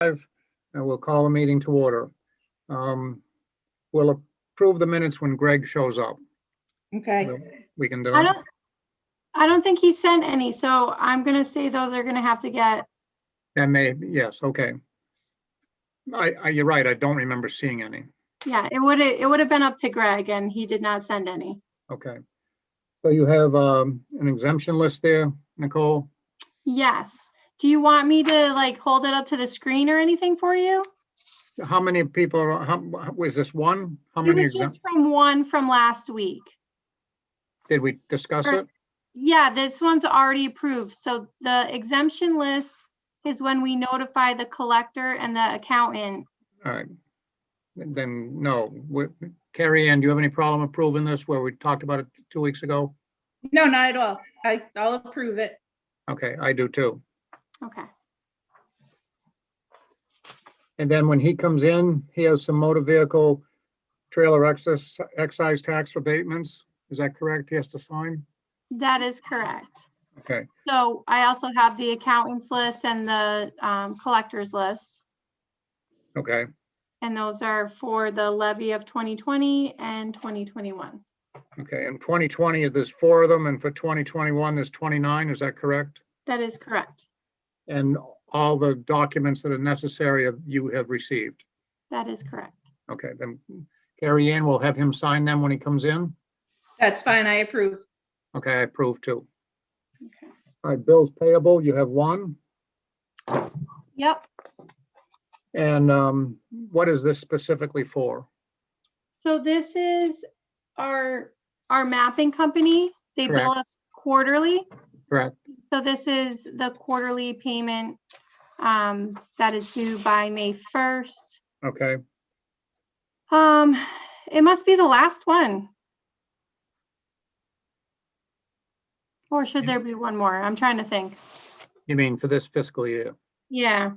And we'll call the meeting to order. We'll approve the minutes when Greg shows up. Okay. We can do I it. don't think he sent any, so I'm gonna say those are gonna have to get, That may, yes, okay. You're right, I don't remember seeing any. yeah, it would have been up to Greg and he did not send any. Okay. So you have an exemption list there, Nicole? Yes. Do you want me to like hold it up to the screen or anything for you? How many people are, was this one? How It many, was just from one from last week. did we discuss Or- it? Yeah, this one's already approved. So the exemption list is when we notify the collector and the accountant. All right. Then, no. Carrie Ann, do you have any problem approving this where we talked about it 2 weeks ago? No, not at all. I'll approve it. Okay, I do too. Okay. And then when he comes in, he has some motor vehicle trailer excise tax abatements. Is that correct? He has to sign? That is correct. Okay, So I also have the accountants list and the collectors list. okay, And those are for the levy of 2020 and 2021. okay. In 2020, there's 4 of them, and for 2021, there's 29. Is that correct? That is correct. And all the documents that are necessary you have received. That is correct. Okay, then Carrie Ann will have him sign them when he comes in. That's fine. I approve. Okay, I approve too. Okay. All right, bills payable, you have 1. Yep. And what is this specifically for? So this is our mapping company. They bill Correct. us quarterly. Correct. So this is the quarterly payment that is due by May 1st. Okay, It must be the last one. Or should there be one more? I'm trying to think. you mean for this fiscal year? Yeah,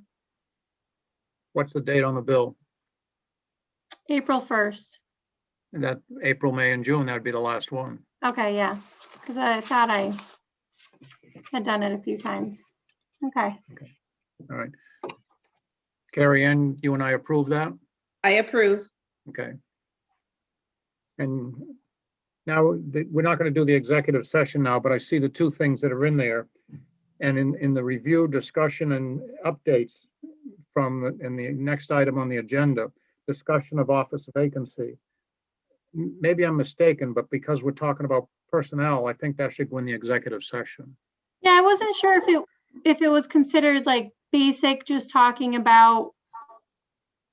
What's the date on the bill? April 1st. That April, May, and June, that'd be the last one. Okay, yeah, because I thought I had done it a few times. Okay, All right. Carrie Ann, you and I approve that? I approve. Okay. And now we're not going to do the executive session now, but I see the 2 things that are in there. And in the review, discussion, and updates in the next item on the agenda, discussion of office vacancy. Maybe I'm mistaken, but because we're talking about personnel, I think that should go in the executive session. yeah, I wasn't sure if it was considered like basic, just talking about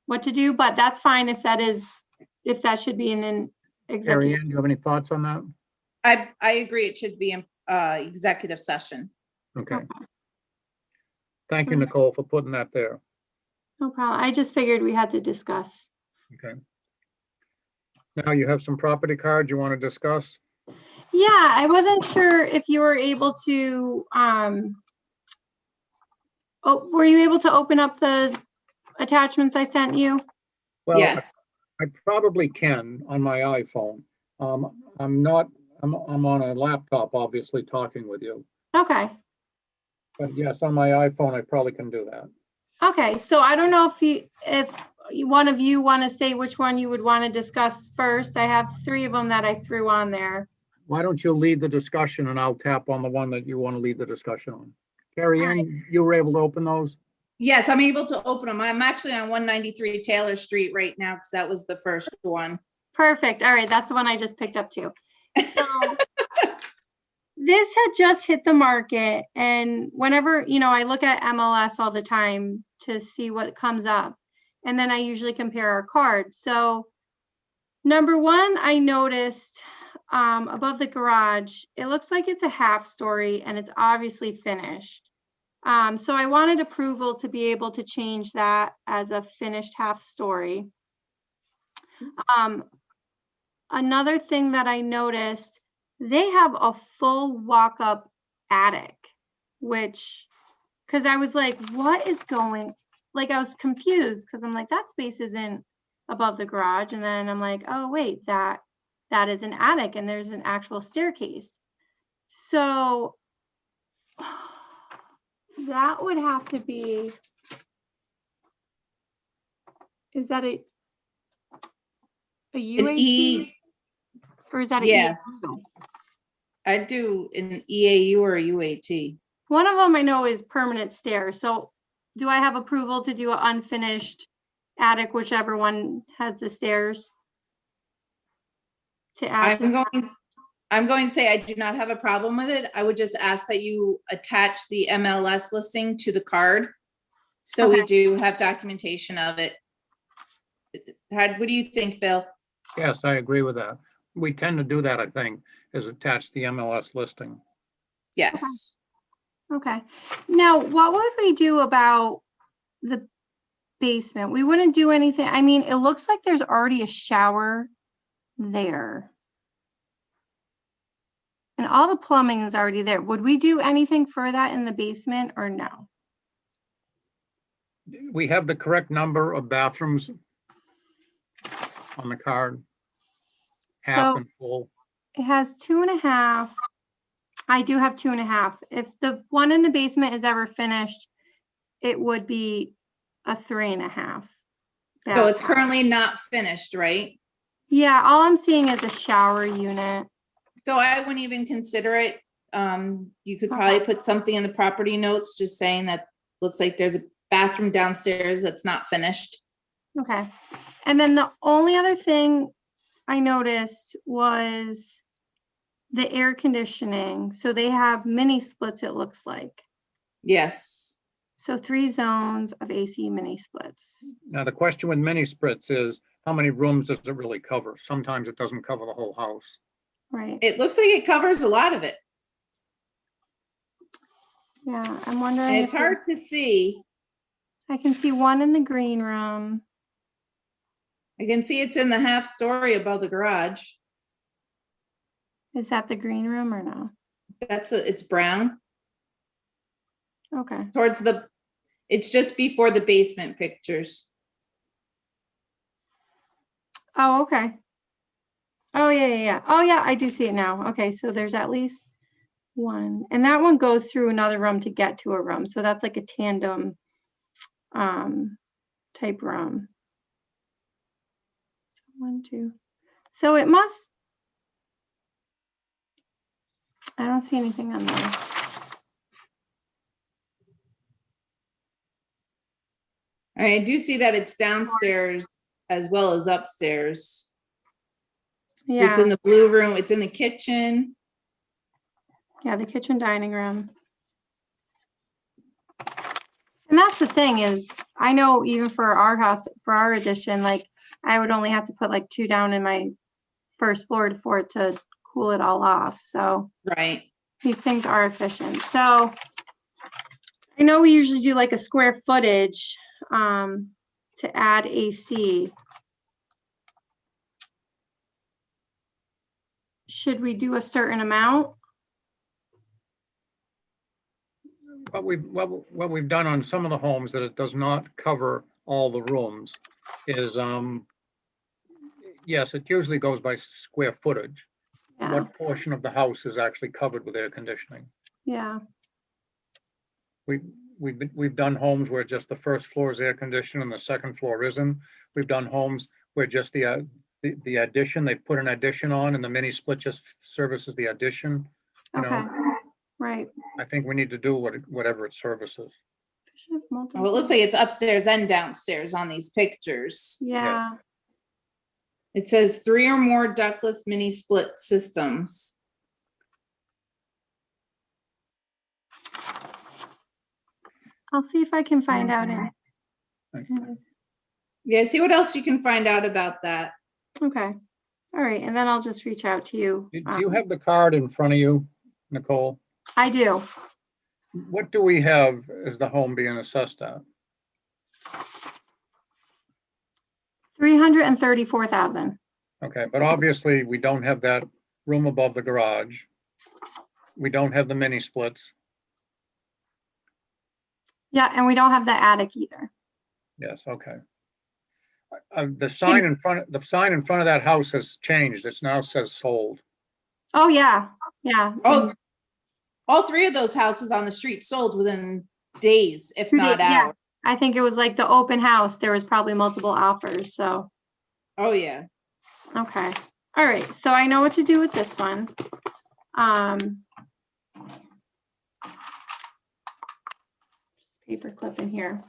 what to do, but that's fine if that should be in an Carrie executive. Ann, do you have any thoughts on that? I agree. It should be in executive session. Okay. Thank you, Nicole, for putting that there. No problem. I just figured we had to discuss. Okay. Now you have some property cards you want to discuss? Yeah, I wasn't sure if you were able to, were you able to open up the attachments I sent you? Well, Yes. I probably can on my iPhone. I'm on a laptop, obviously, talking with you. Okay. But yes, on my iPhone, I probably can do that. Okay, so I don't know if one of you want to say which one you would want to discuss first. I have 3 of them that I threw on there. Why don't you lead the discussion and I'll tap on the one that you want to lead the discussion on. Carrie All Ann, you were able to open those? Yes, I'm able to open them. I'm actually on 193 Taylor Street right now because that was the first one. Perfect. All right, that's the one I just picked up too. So this had just hit the market, and whenever, I look at MLS all the time to see what comes up, and then I usually compare our cards. So number 1, I noticed above the garage, it looks like it's a half story and it's obviously finished. So I wanted approval to be able to change that as a finished half story. Another thing that I noticed, they have a full walk-up attic, because I was like, what is going, like I was confused because I'm like, that space isn't above the garage. And then I'm like, oh wait, that is an attic and there's an actual staircase. So that would have to be Is that a An UAT E, or is that a yes. EAU? I'd do an EAU or a UAT. One of them I know is permanent stairs. So do I have approval to do an unfinished attic, whichever one has the stairs? To add to I'm going to say I do not have a problem with it. I would just ask that you attach the MLS listing to the card. So we Okay. do have documentation of it. What do you think, Bill? Yes, I agree with that. We tend to do that, I think, is attach the MLS listing. Yes. Okay. Now, what would we do about the basement? We wouldn't do anything. I mean, it looks like there's already a shower there. And all the plumbing is already there. Would we do anything for that in the basement or no? We have the correct number of bathrooms on the card. Half So and full. it has 2.5. I do have 2.5. If the one in the basement is ever finished, it would be a 3.5. So it's currently not finished, right? Yeah, all I'm seeing is a shower unit. So I wouldn't even consider it. You could probably put something in the property notes, just saying that looks like there's a bathroom downstairs that's not finished. Okay. And then the only other thing I noticed was the air conditioning. So they have mini splits, it looks like. Yes. So 3 zones of AC mini splits. Now, the question with mini splits is how many rooms does it really cover? Sometimes it doesn't cover the whole house. Right. It looks like it covers a lot of it. Yeah, I'm wondering. And it's hard to see. I can see one in the green room. I can see it's in the half story above the garage. Is that the green room or no? It's brown. Okay. It's just before the basement pictures. Oh, okay. Oh, yeah. Oh, yeah, I do see it now. Okay, so there's at least one. And that one goes through another room to get to a room. So that's like a tandem type room. 1, 2. So it must. I don't see anything on there. I do see that it's downstairs as well as upstairs. So it's Yeah. in the blue room, it's in the kitchen. Yeah, the kitchen dining room. And that's the thing is, I know even for our house, for our addition, like I would only have to put like 2 down in my first floor for it to cool it all off. So Right. these things are efficient. So I know we usually do like a square footage to add AC. Should we do a certain amount? What we've done on some of the homes that it does not cover all the rooms is, yes, it usually goes by square footage. Yeah. What portion of the house is actually covered with air conditioning? Yeah. We've done homes where just the first floor is air conditioned and the second floor isn't. We've done homes where just the addition, they've put an addition on and the mini split just services the addition. You Okay. know, Right. I think we need to do whatever it services. Well, it looks like it's upstairs and downstairs on these pictures. Yeah. It says 3 or more ductless mini split systems. I'll see if I can find out. Yeah, see what else you can find out about that. Okay. All right. And then I'll just reach out to you. Do you have the card in front of you, Nicole? I do. What do we have as the home being assessed at? 334,000. Okay, but obviously we don't have that room above the garage. We don't have the mini splits. Yeah, and we don't have the attic either. Yes, okay. The sign in front of that house has changed. It now says sold. Oh, yeah. Yeah. Oh, all 3 of those houses on the street sold within days, if not hours. I think it was like the open house, there was probably multiple offers, so, Oh, yeah. okay. All right, so I know what to do with this one. Paper clip in here.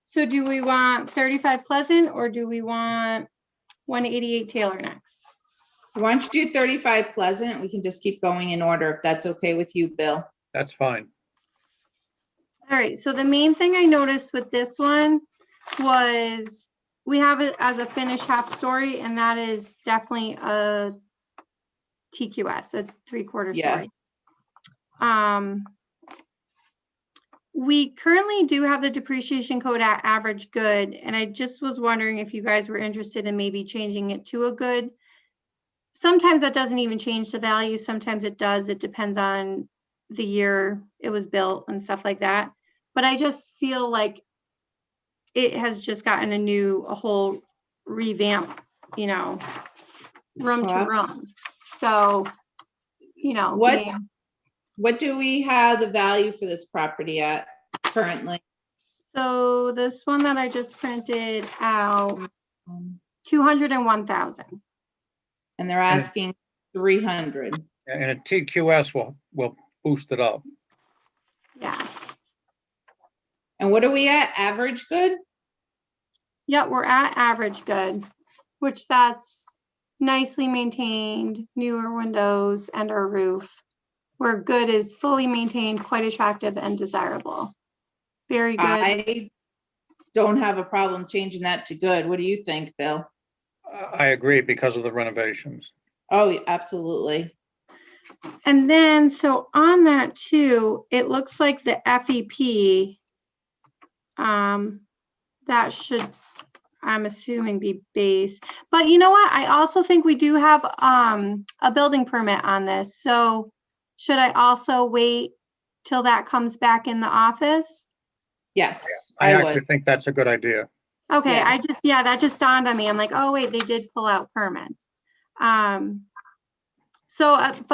So do we want 35 Pleasant or do we want 188 Taylor next? Why don't you do 35 Pleasant? We can just keep going in order if that's okay with you, Bill. That's fine. All right, so the main thing I noticed with this one was we have it as a finished half story, and that is definitely a TQS, a 3/4 Yes. story. We currently do have the depreciation code at average good, and I just was wondering if you guys were interested in maybe changing it to a good. Sometimes that doesn't even change the value, sometimes it does. It depends on the year it was built and stuff like that. But I just feel like it has just gotten a whole revamp, you know, room to Wow. room. So, you know, What do we have the value for this property at currently? so this one that I just printed out, 201,000. And they're asking 300. And a TQS will boost it up. Yeah. And what are we at? Average good? Yeah, we're at average good, which that's nicely maintained, newer windows and our roof. Where good is fully maintained, quite attractive and desirable. Very good. I don't have a problem changing that to good. What do you think, Bill? I agree because of the renovations. Oh, absolutely. And then, so on that too, it looks like the FEP, that should, I'm assuming, be base. But you know what? I also think we do have a building permit on this. So should I also wait till that comes back in the office? Yes, I I actually would. think that's a good idea. Okay, Yeah. that just dawned on me. I'm like, oh wait, they did pull out permits. But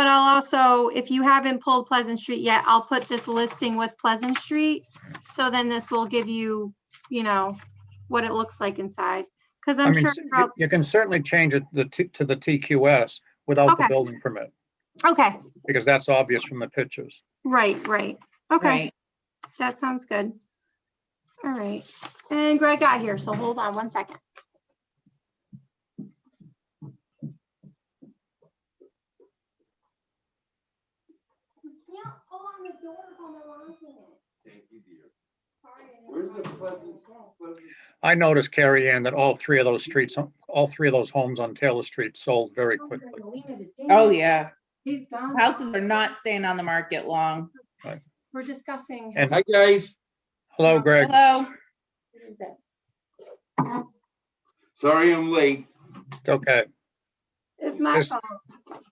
I'll also, if you haven't pulled Pleasant Street yet, I'll put this listing with Pleasant Street. So then this will give you, you know, what it looks like inside. Because I I'm mean, sure. you can certainly change it to the TQS without the Okay. building permit, Okay, because that's obvious from the pictures. right. Okay, Right. that sounds good. All right. And Greg got here, so hold on one second. Thank you, dear. Where's the Pleasant? I noticed, Carrie Ann, that all three of those homes on Taylor Street sold very quickly. Oh, yeah. He's gone. Houses are not staying on the market long. We're discussing. And Hi, guys. hello, Greg. Hello. What is it? Sorry I'm late. It's okay. It's my There's- fault.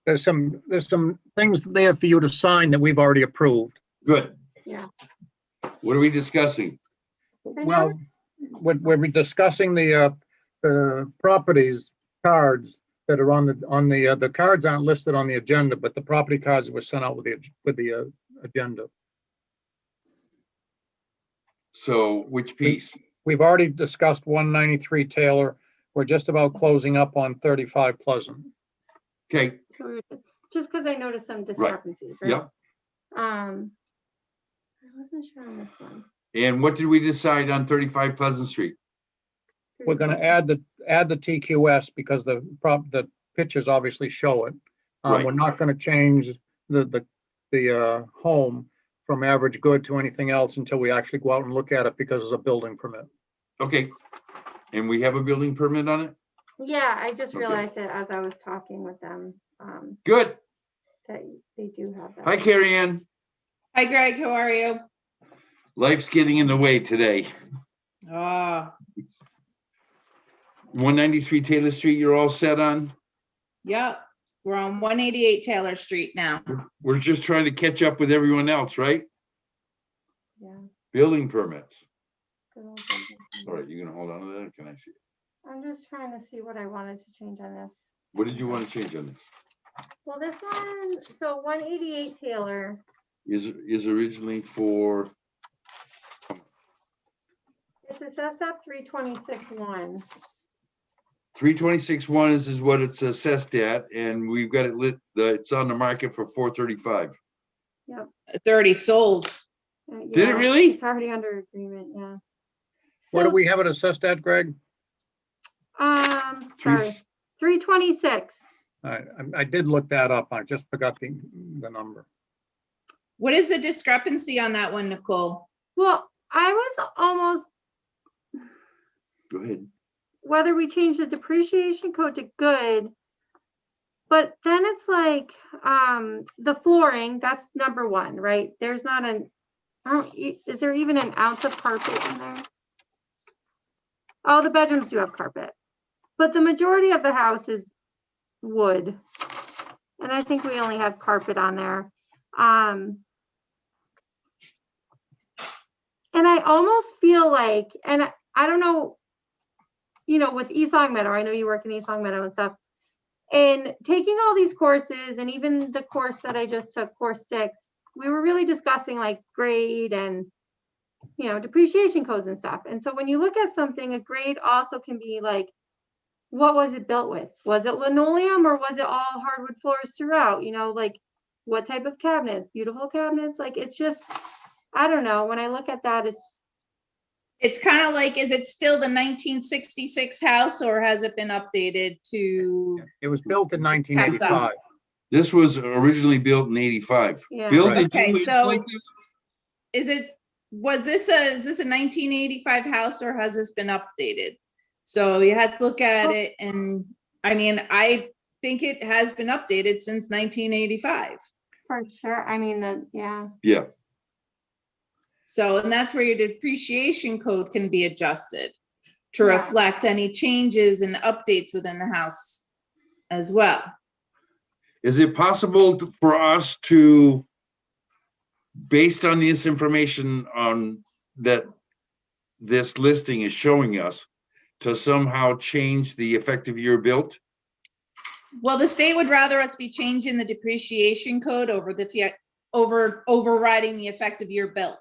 There's some things there for you to sign that we've already approved. Good. Yeah. What are we discussing? Well, we're discussing the properties cards that are on the cards aren't listed on the agenda, but the property cards were sent out with the agenda. So which piece? We've already discussed 193 Taylor. We're just about closing up on 35 Pleasant. Okay, Just because I noticed some discrepancies, right? yep. I wasn't sure on this one. And what did we decide on 35 Pleasant Street? We're gonna add the TQS because the pictures obviously show it. Right. We're not gonna change the home from average good to anything else until we actually go out and look at it because it's a building permit. Okay. And we have a building permit on it? Yeah, I just Okay. realized it as I was talking with them, Good. that they do have that. Hi, Carrie Ann. Hi, Greg. How are you? Life's getting in the way today. Oh, 193 Taylor Street, you're all set on? yep. We're on 188 Taylor Street now. We're just trying to catch up with everyone else, right? Yeah. Building permits. good old business. All right, you gonna hold on to that, or can I see it? I'm just trying to see what I wanted to change on this. What did you want to change on this? Well, this one, so 188 Taylor, Is originally for, It's assessed at 326.1. 326.1 is what it's assessed at, and we've got it lit, it's on the market for 435. It's already sold. Did it really? It's already under agreement, yeah. What do So, we have it assessed at, Greg? sorry, 326. All right, I did look that up. I just forgot the number. What is the discrepancy on that one, Nicole? Well, I was almost, Go ahead. whether we change the depreciation code to good, but then it's like, the flooring, that's number one, right? There's not an, is there even an ounce of carpet in there? Oh, the bedrooms do have carpet, but the majority of the house is wood. And I think we only have carpet on there. And I almost feel like, and I don't know, with East Long Meadow, I know you work in East Long Meadow and stuff, and taking all these courses, and even the course that I just took, course 6, we were really discussing like grade and, depreciation codes and stuff. And so when you look at something, a grade also can be like, what was it built with? Was it linoleum or was it all hardwood floors throughout? Like what type of cabinets? Beautiful cabinets? Like it's just, I don't know. When I look at that, It's kind of like, is it still the 1966 house or has it been updated to? It was built in 1985. This was originally built in 85. Yeah. Bill, Right. did you Okay, so- like this? Is this a 1985 house or has this been updated? So you had to look at it, and I mean, I think it has been updated since 1985. for sure. I mean, yeah. Yeah, So, and that's where your depreciation code can be adjusted to Yeah. reflect any changes and updates within the house as well. is it possible for us to, based on this information on that this listing is showing us, to somehow change the effective year built? Well, the state would rather us be changing the depreciation code overriding the effective year bill.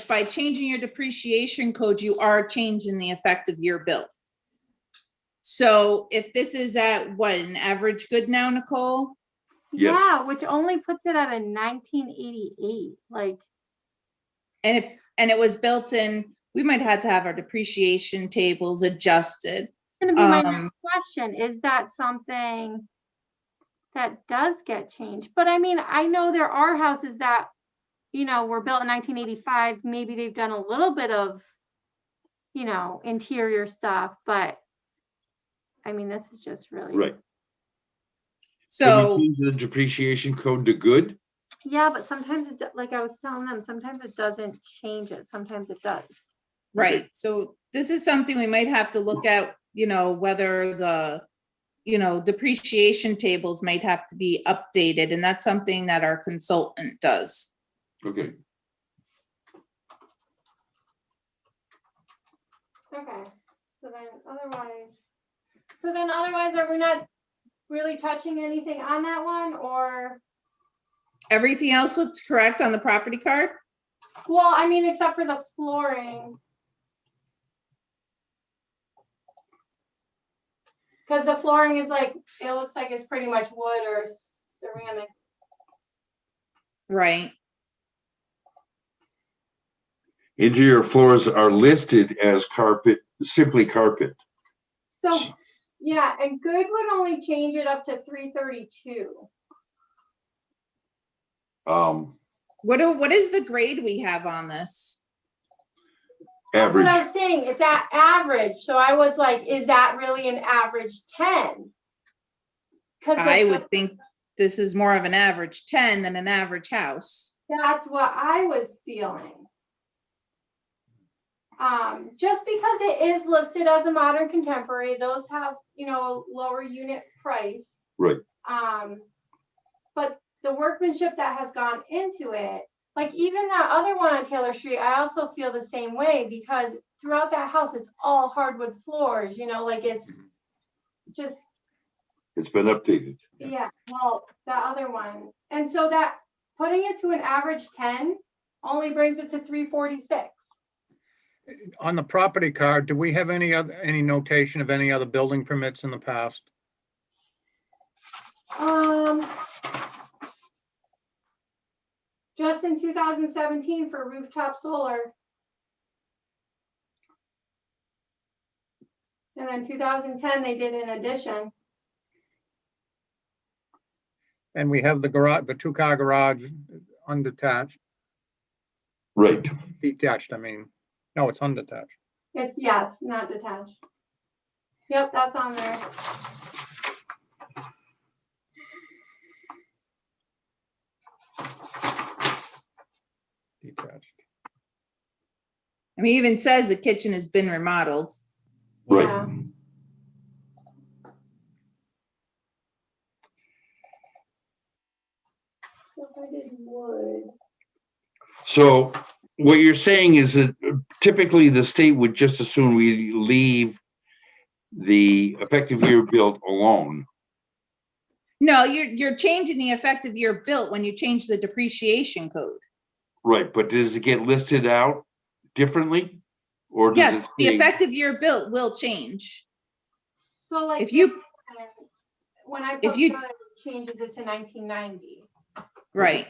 By changing your depreciation code, you are changing the effective year bill. So if this is at what, an average good now, Nicole? Yes. Yeah, which only puts it at a 1988. Like, And it was built in, we might have to have our depreciation tables adjusted. gonna be my next question. Is that something that does get changed? But I mean, I know there are houses that, were built in 1985. Maybe they've done a little bit of, interior stuff, but I mean, this is just really. Right. Can So, we change the depreciation code to good? Yeah, but sometimes like I was telling them, sometimes it doesn't change it. Sometimes it does. right, so this is something we might have to look at, whether the, depreciation tables might have to be updated, and that's something that our consultant does. Okay. Okay. So then otherwise, are we not really touching anything on that one, or? Everything else looks correct on the property card? Well, I mean, except for the flooring. Because the flooring is like, it looks like it's pretty much wood or ceramic. Right, Interior floors are listed as carpet, simply carpet. So, yeah, and good would only change it up to 332. what is the grade we have on this? That's what I Average. was saying, it's at average, so I was like, is that really an average 10? I would think this is more of an average 10 than an average house. That's what I was feeling. Just because it is listed as a modern contemporary, those have, a lower unit price. Right. But the workmanship that has gone into it, like even that other one on Taylor Street, I also feel the same way, because throughout that house, it's all hardwood floors, like it's just. It's been updated. Yeah, well, that other one. And so that putting it to an average 10 only brings it to 346. on the property card, do we have any notation of any other building permits in the past? Just in 2017 for rooftop solar. And then 2010, they did an addition. And we have the garage, the two-car garage, undetached, Right. detached, I mean. No, it's undetached. It's not detached. Yep, that's on there. Detached. I mean, it even says the kitchen has been remodeled. Right. Yeah. So if I did wood. So what you're saying is that typically the state would just assume we leave the effective year built alone. No, you're changing the effective year built when you change the depreciation code. Right, but does it get listed out differently? Or does Yes, it the say- effective year built will change. So like If you, when I if put you- good, it changes it to 1990. right,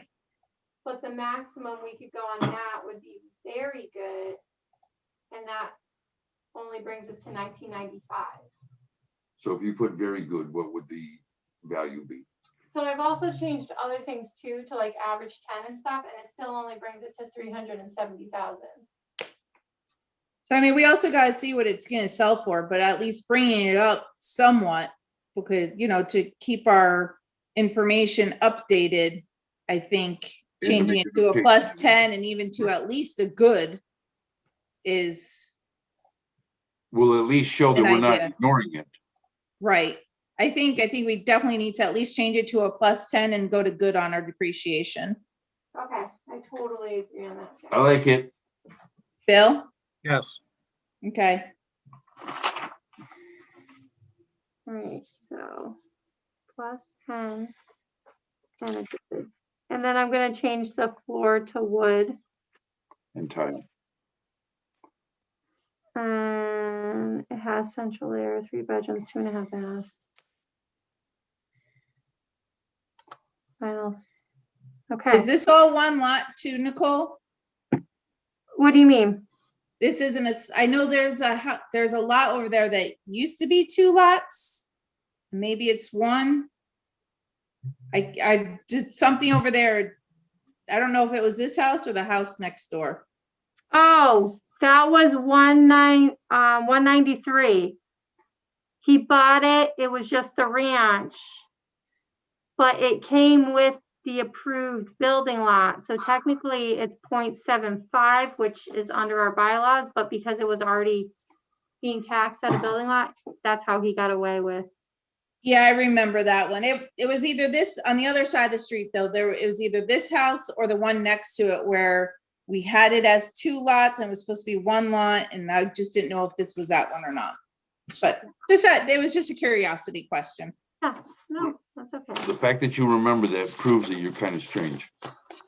But the maximum we could go on that would be very good. And that only brings it to 1995. So if you put very good, what would the value be? So I've also changed other things too, to like average 10 and stuff, and it still only brings it to 370,000. so I mean, we also gotta see what it's gonna sell for, but at least bringing it up somewhat, because, you know, to keep our information updated, I think changing it to a +10 and even to at least a good is Will at least show that An we're not idea. ignoring it. right. I think we definitely need to at least change it to a +10 and go to good on our depreciation. Okay, I totally agree on that. I like it. Bill? Yes, Okay, All right, so +10 and a good. And then I'm gonna change the floor to wood. And tile. And it has central air, 3 bedrooms, 2.5 baths. Finals. Okay, is this all one lot too, Nicole? what do you mean? This isn't I know there's a lot over there that used to be 2 lots. Maybe it's 1. I did something over there. I don't know if it was this house or the house next door. Oh, that was 193. He bought it, it was just the ranch. But it came with the approved building lot. So technically it's 0.75, which is under our bylaws, but because it was already being taxed at a building lot, that's how he got away with. Yeah, I remember that one. It was either this on the other side of the street though. It was either this house or the one next to it where we had it as 2 lots and it was supposed to be 1 lot, and I just didn't know if this was that one or not. But it was just a curiosity question. Yeah, no, that's okay. The fact that you remember that proves that you're kind of strange.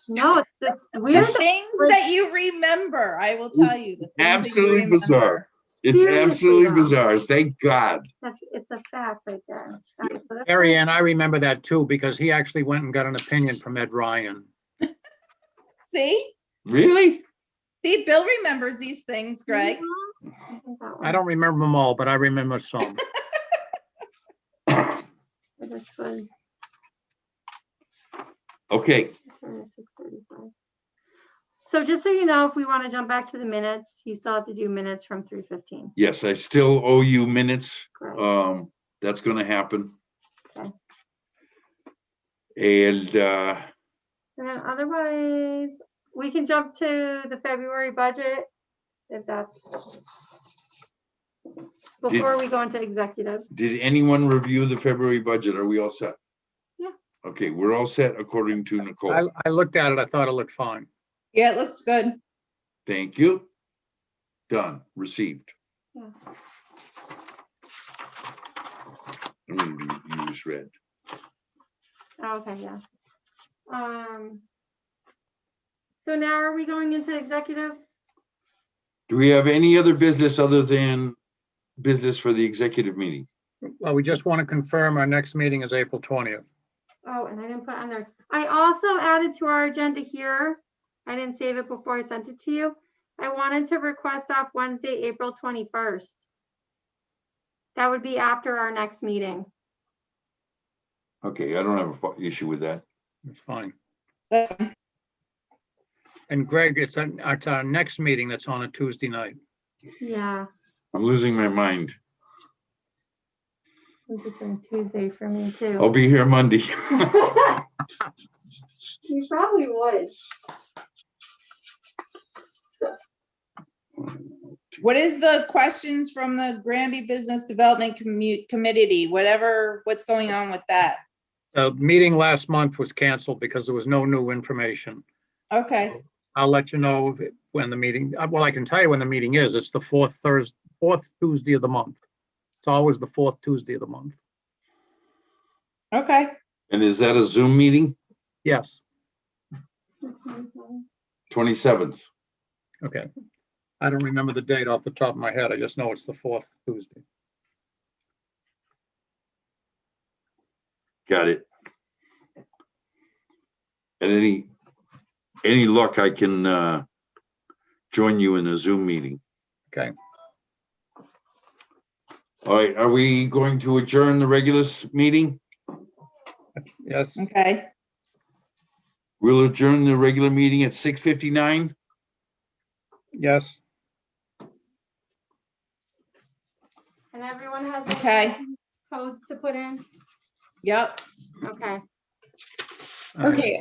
No, it's The weird. things that you remember, I will tell you. The things that you Absolutely bizarre. remember. It's Seriously, absolutely though. bizarre. Thank God. It's a fact right there. All right, so that's Mary Ann, I remember that too, because he actually went and got an opinion from Ed Ryan. See? Really? See, Bill remembers these things, Greg. I think that I don't remember them all, but I remember some. This was Okay, 6:35. So just so you know, if we want to jump back to the minutes, you still have to do minutes from 3:15. yes, I still owe you minutes. Correct. That's gonna happen. Okay. And, And then otherwise, we can jump to the February budget if that's before we go into executive. did anyone review the February budget? Are we all set? Yeah. Okay, we're all set according to Nicole. I looked at it, I thought it looked fine. Yeah, it looks good. Thank you. Done, received. Yeah. I mean, you just read. Okay, yeah. So now are we going into executive? Do we have any other business other than business for the executive meeting? Well, we just want to confirm our next meeting is April 20th. Oh, and I didn't put on there. I also added to our agenda here. I didn't save it before I sent it to you. I wanted to request off Wednesday, April 21st. That would be after our next meeting. Okay, I don't have an issue with that. It's fine. That's fine. And Greg, it's our next meeting that's on a Tuesday night. Yeah, I'm losing my mind. I'm just doing Tuesday for me too. I'll be here Monday. You probably would. What is the questions from the Granby Business Development Committee, what's going on with that? The meeting last month was canceled because there was no new information. Okay, I'll let you know when the meeting, well, I can tell you when the meeting is. It's the fourth Tuesday of the month. It's always the fourth Tuesday of the month. okay. And is that a Zoom meeting? Yes, 27th. okay. I don't remember the date off the top of my head. I just know it's the fourth Tuesday. Got it. At any luck, I can join you in a Zoom meeting. Okay, All right, are we going to adjourn the regular meeting? yes, Okay, We'll adjourn the regular meeting at 6:59. yes. And everyone has Okay. codes to put in? yep. Okay. All right. Okay,